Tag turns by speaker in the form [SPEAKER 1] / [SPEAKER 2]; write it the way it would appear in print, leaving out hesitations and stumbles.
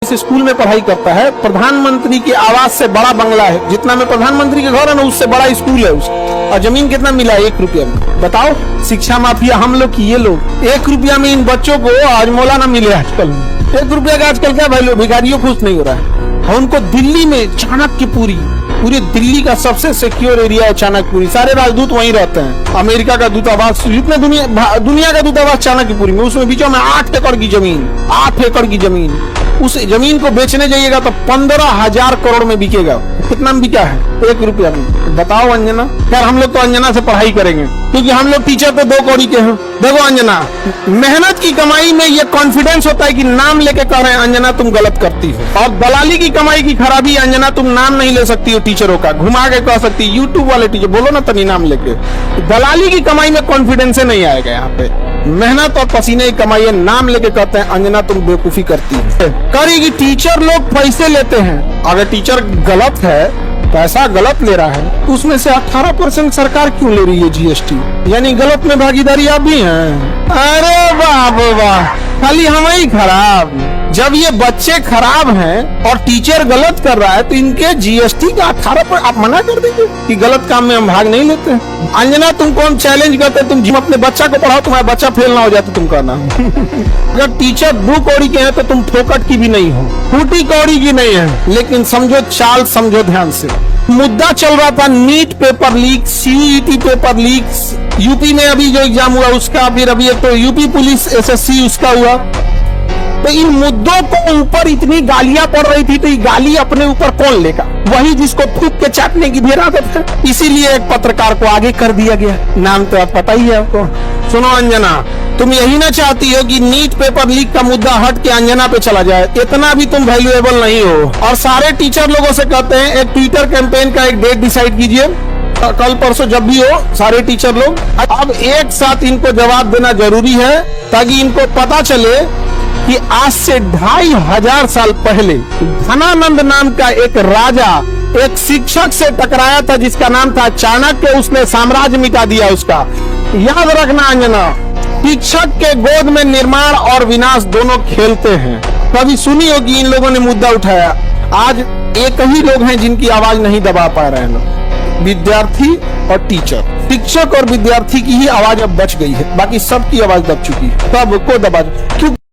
[SPEAKER 1] इस स्कूल में पढ़ाई करता है, प्रधानमंत्री के आवास से बड़ा बंगला है, जितना में प्रधानमंत्री के घर है ना उससे बड़ा स्कूल है उसका। और जमीन कितना मिला है? 1 रुपया में। बताओ, शिक्षा माफिया हम लोग की ये लोग। 1 रुपया में इन बच्चों को हजमोला ना मिले आजकल। 1 रुपया का आजकल क्या वैल्यू? भिखारियों खुश नहीं हो रहा है। उनको दिल्ली में चाणक्यपुरी, पूरे दिल्ली का सबसे सिक्योर एरिया है चाणक्यपुरी, सारे राजदूत वहीं रहते हैं। अमेरिका का दूतावास, जितने दुनिया का दूतावास चाणक्यपुरी में, उसमें बीचों में 8 एकड़ की जमीन, 8 एकड़ की जमीन। उस जमीन को बेचने जाइएगा तो 15,000 करोड़ में बिकेगा। कितना में बिका है? 1 रुपया में। बताओ अंजना। यार हम लोग तो अंजना से पढ़ाई करेंगे, क्योंकि हम लोग टीचर तो 2 कौड़ी के हैं। देखो अंजना, मेहनत की कमाई में ये कॉन्फिडेंस होता है कि नाम लेके कह रहे हैं अंजना तुम गलत करती हो। और दलाली की कमाई की खराबी, अंजना तुम नाम नहीं ले सकती हो टीचरों का, घुमा के कह सकती है यूट्यूब वाले टीचर, बोलो ना तनी नाम लेके। दलाली की कमाई में कॉन्फिडेंस नहीं आएगा यहाँ पे। मेहनत और पसीने की कमाई है, नाम लेके कहते हैं अंजना तुम बेवकूफी करती है। करेगी टीचर लोग पैसे लेते हैं। अगर टीचर गलत है, पैसा गलत ले रहा है, तो उसमें से 18% सरकार क्यों ले रही है जीएसटी? यानी गलत में भागीदारी आप भी हैं। अरे वाह वाह, खाली हम ही खराब। जब ये बच्चे खराब हैं और टीचर गलत कर रहा है, तो इनके जीएसटी का 18% आप मना कर देंगे कि गलत काम में हम भाग नहीं लेते। अंजना तुमको हम चैलेंज करते, तुम जिम अपने बच्चा को पढ़ाओ, तुम्हारा बच्चा फेल ना हो जाए तो तुम कहना। अगर टीचर 2 कौड़ी के हैं तो तुम फोकट की भी नहीं हो, फूटी कौड़ी की नहीं है। लेकिन समझो चाल, समझो ध्यान से। मुद्दा चल रहा था NEET paper leak, CET paper leak, UP में अभी जो एग्जाम हुआ उसका, फिर अभी एक तो यूपी पुलिस एसएससी उसका हुआ। तो इन मुद्दों को ऊपर इतनी गालियां पड़ रही थी, तो ये गाली अपने ऊपर कौन लेगा? वही जिसको थूक के चाटने की भी आदत है। इसीलिए एक पत्रकार को आगे कर दिया गया। नाम तो आप पता ही है आपको। सुनो अंजना, तुम यही ना चाहती हो कि नीट पेपर लीक का मुद्दा हट के अंजना पे चला जाए? इतना भी तुम वैल्यूएबल नहीं हो। और सारे टीचर लोगों से कहते हैं एक ट्विटर कैंपेन का एक डेट डिसाइड कीजिए, कल परसों जब भी हो, सारे टीचर लोग अब एक साथ इनको जवाब देना जरूरी है, ताकि इनको पता चले कि आज से 2500 साल पहले धनानंद नाम का एक राजा एक शिक्षक से टकराया था जिसका नाम था चाणक्य। उसने साम्राज्य मिटा दिया उसका। याद रखना अंजना, शिक्षक के गोद में निर्माण और विनाश दोनों खेलते हैं। कभी सुनी होगी इन लोगों ने मुद्दा उठाया। आज एक ही लोग हैं जिनकी आवाज नहीं दबा पा रहे हैं लोग, विद्यार्थी और टीचर। शिक्षक और विद्यार्थी की ही आवाज अब बच गई है, बाकी सबकी आवाज दब चुकी है। सबको दबा, क्यों?